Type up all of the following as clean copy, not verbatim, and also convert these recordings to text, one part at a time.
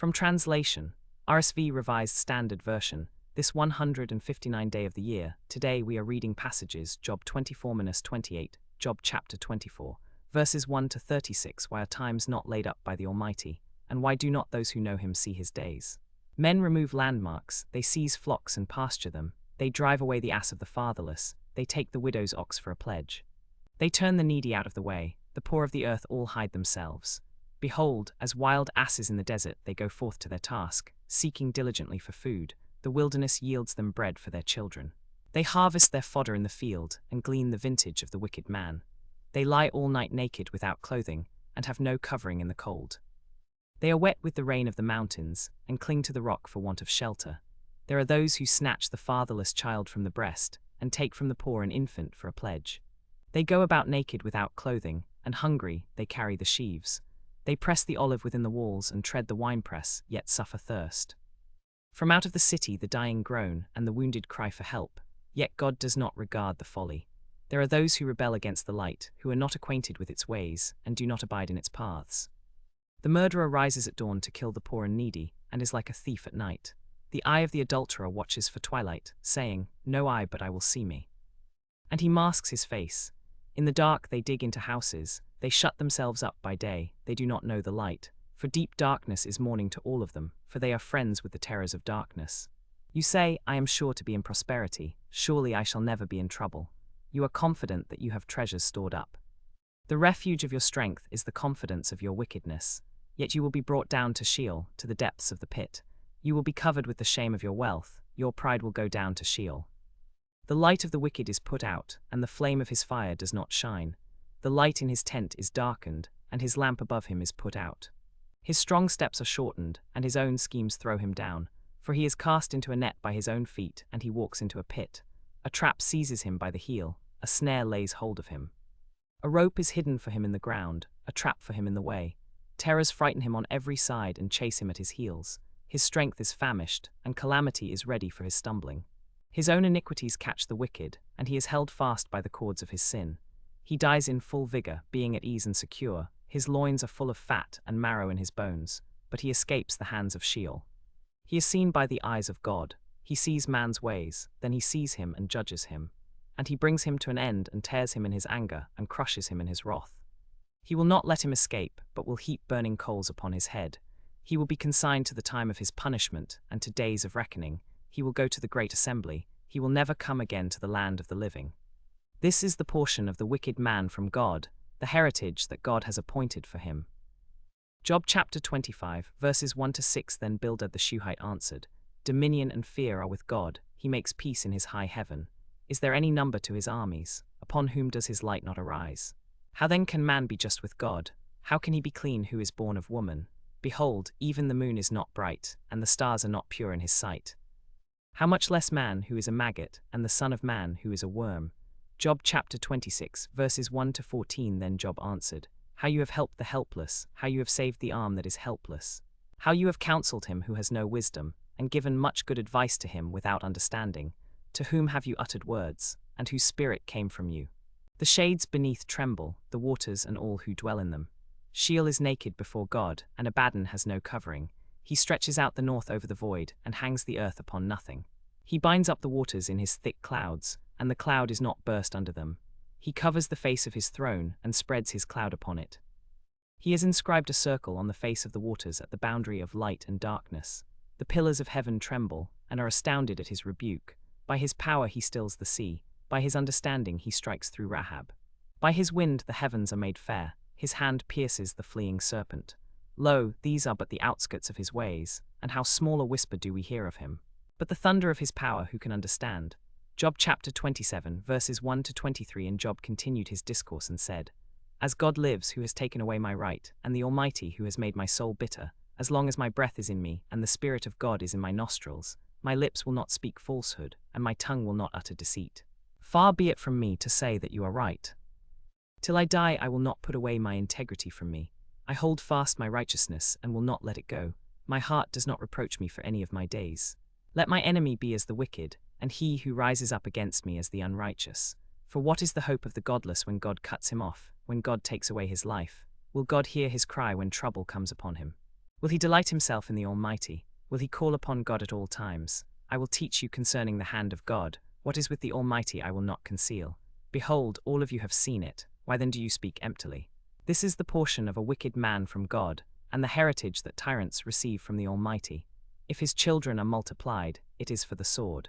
From translation, RSV Revised Standard Version, this 159th day of the year, today we are reading passages Job 24-28, Job chapter 24, verses 1 to 36. Why are times not laid up by the Almighty, and why do not those who know him see his days? Men remove landmarks, they seize flocks and pasture them, they drive away the ass of the fatherless, they take the widow's ox for a pledge. They turn the needy out of the way, the poor of the earth all hide themselves. Behold, as wild asses in the desert they go forth to their task, seeking diligently for food, the wilderness yields them bread for their children. They harvest their fodder in the field, and glean the vintage of the wicked man. They lie all night naked without clothing, and have no covering in the cold. They are wet with the rain of the mountains, and cling to the rock for want of shelter. There are those who snatch the fatherless child from the breast, and take from the poor an infant for a pledge. They go about naked without clothing, and hungry they carry the sheaves. They press the olive within the walls and tread the winepress, yet suffer thirst. From out of the city the dying groan, and the wounded cry for help, yet God does not regard the folly. There are those who rebel against the light, who are not acquainted with its ways, and do not abide in its paths. The murderer rises at dawn to kill the poor and needy, and is like a thief at night. The eye of the adulterer watches for twilight, saying, "No eye but I will see me." And he masks his face. In the dark they dig into houses, they shut themselves up by day, they do not know the light. For deep darkness is morning to all of them, for they are friends with the terrors of darkness. You say, "I am sure to be in prosperity, surely I shall never be in trouble." You are confident that you have treasures stored up. The refuge of your strength is the confidence of your wickedness. Yet you will be brought down to Sheol, to the depths of the pit. You will be covered with the shame of your wealth, your pride will go down to Sheol. The light of the wicked is put out, and the flame of his fire does not shine. The light in his tent is darkened, and his lamp above him is put out. His strong steps are shortened, and his own schemes throw him down. For he is cast into a net by his own feet, and he walks into a pit. A trap seizes him by the heel, a snare lays hold of him. A rope is hidden for him in the ground, a trap for him in the way. Terrors frighten him on every side and chase him at his heels. His strength is famished, and calamity is ready for his stumbling. His own iniquities catch the wicked, and he is held fast by the cords of his sin. He dies in full vigor, being at ease and secure. His loins are full of fat and marrow in his bones, but he escapes the hands of Sheol. He is seen by the eyes of God. He sees man's ways, then he sees him and judges him. And he brings him to an end and tears him in his anger and crushes him in his wrath. He will not let him escape, but will heap burning coals upon his head. He will be consigned to the time of his punishment and to days of reckoning. He will go to the great assembly. He will never come again to the land of the living. This is the portion of the wicked man from God, the heritage that God has appointed for him. Job chapter 25, verses 1 to 6. Then Bildad the Shuhite answered, "Dominion and fear are with God. He makes peace in his high heaven. Is there any number to his armies? Upon whom does his light not arise? How then can man be just with God? How can he be clean who is born of woman? Behold, even the moon is not bright, and the stars are not pure in his sight. How much less man who is a maggot, and the son of man who is a worm?" Job chapter 26, verses 1 to 14. Then Job answered, "How you have helped the helpless, how you have saved the arm that is helpless. How you have counseled him who has no wisdom, and given much good advice to him without understanding. To whom have you uttered words, and whose spirit came from you? The shades beneath tremble, the waters and all who dwell in them. Sheol is naked before God, and Abaddon has no covering. He stretches out the north over the void, and hangs the earth upon nothing. He binds up the waters in his thick clouds, and the cloud is not burst under them. He covers the face of his throne, and spreads his cloud upon it. He has inscribed a circle on the face of the waters at the boundary of light and darkness. The pillars of heaven tremble, and are astounded at his rebuke. By his power he stills the sea, by his understanding he strikes through Rahab. By his wind the heavens are made fair, his hand pierces the fleeing serpent. Lo, these are but the outskirts of his ways, and how small a whisper do we hear of him. But the thunder of his power who can understand? Job chapter 27, verses 1 to 23. And Job continued his discourse and said, "As God lives who has taken away my right, and the Almighty who has made my soul bitter, as long as my breath is in me, and the Spirit of God is in my nostrils, my lips will not speak falsehood, and my tongue will not utter deceit. Far be it from me to say that you are right. Till I die I will not put away my integrity from me. I hold fast my righteousness and will not let it go. My heart does not reproach me for any of my days. Let my enemy be as the wicked, and he who rises up against me as the unrighteous. For what is the hope of the godless when God cuts him off, when God takes away his life? Will God hear his cry when trouble comes upon him? Will he delight himself in the Almighty? Will he call upon God at all times? I will teach you concerning the hand of God. What is with the Almighty I will not conceal. Behold, all of you have seen it. Why then do you speak emptily? This is the portion of a wicked man from God, and the heritage that tyrants receive from the Almighty. If his children are multiplied, it is for the sword.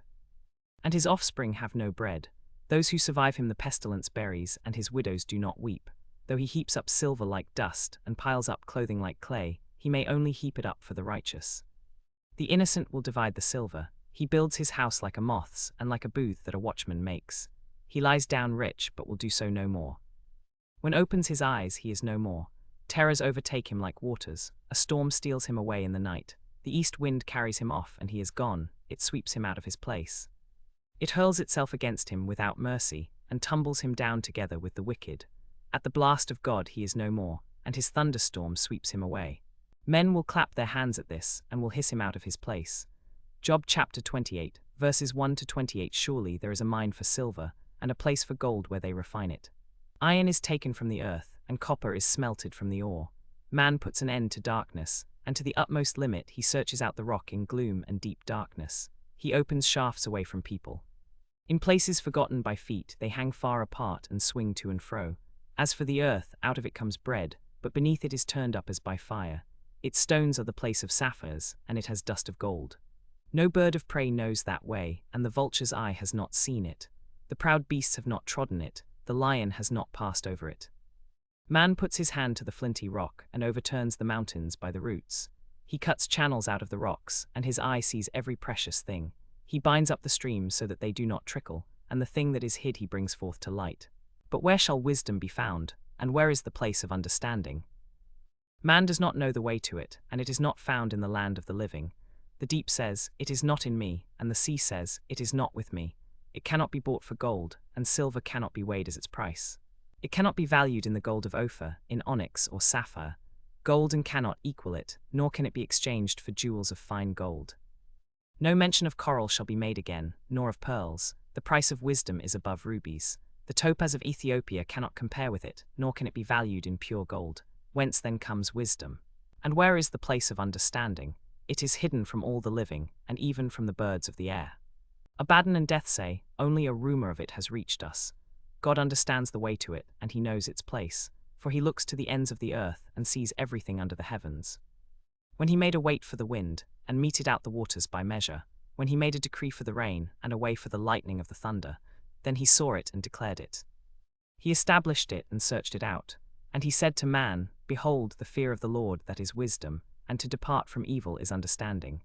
And his offspring have no bread. Those who survive him the pestilence buries, and his widows do not weep. Though he heaps up silver like dust, and piles up clothing like clay, he may only heap it up for the righteous. The innocent will divide the silver. He builds his house like a moth's, and like a booth that a watchman makes. He lies down rich, but will do so no more. When opens his eyes, he is no more. Terrors overtake him like waters. A storm steals him away in the night. The east wind carries him off, and he is gone. It sweeps him out of his place. It hurls itself against him without mercy, and tumbles him down together with the wicked. At the blast of God he is no more, and his thunderstorm sweeps him away. Men will clap their hands at this, and will hiss him out of his place. Job chapter 28, verses 1 to 28. Surely there is a mine for silver, and a place for gold where they refine it. Iron is taken from the earth, and copper is smelted from the ore. Man puts an end to darkness, and to the utmost limit he searches out the rock in gloom and deep darkness. He opens shafts away from people. In places forgotten by feet they hang far apart and swing to and fro. As for the earth, out of it comes bread, but beneath it is turned up as by fire. Its stones are the place of sapphires, and it has dust of gold. No bird of prey knows that way, and the vulture's eye has not seen it. The proud beasts have not trodden it, the lion has not passed over it. Man puts his hand to the flinty rock, and overturns the mountains by the roots. He cuts channels out of the rocks, and his eye sees every precious thing. He binds up the streams so that they do not trickle, and the thing that is hid he brings forth to light. But where shall wisdom be found, and where is the place of understanding? Man does not know the way to it, and it is not found in the land of the living. The deep says, "It is not in me," and the sea says, "It is not with me." It cannot be bought for gold, and silver cannot be weighed as its price. It cannot be valued in the gold of Ophir, in onyx or sapphire. Golden cannot equal it, nor can it be exchanged for jewels of fine gold. No mention of coral shall be made again, nor of pearls. The price of wisdom is above rubies. The topaz of Ethiopia cannot compare with it, nor can it be valued in pure gold. Whence then comes wisdom? And where is the place of understanding? It is hidden from all the living, and even from the birds of the air. Abaddon and Death say, only a rumor of it has reached us. God understands the way to it, and he knows its place, for he looks to the ends of the earth and sees everything under the heavens. When he made a weight for the wind, and meted out the waters by measure, when he made a decree for the rain, and a way for the lightning of the thunder, then he saw it and declared it. He established it and searched it out. And he said to man, Behold, the fear of the Lord that is wisdom, and to depart from evil is understanding.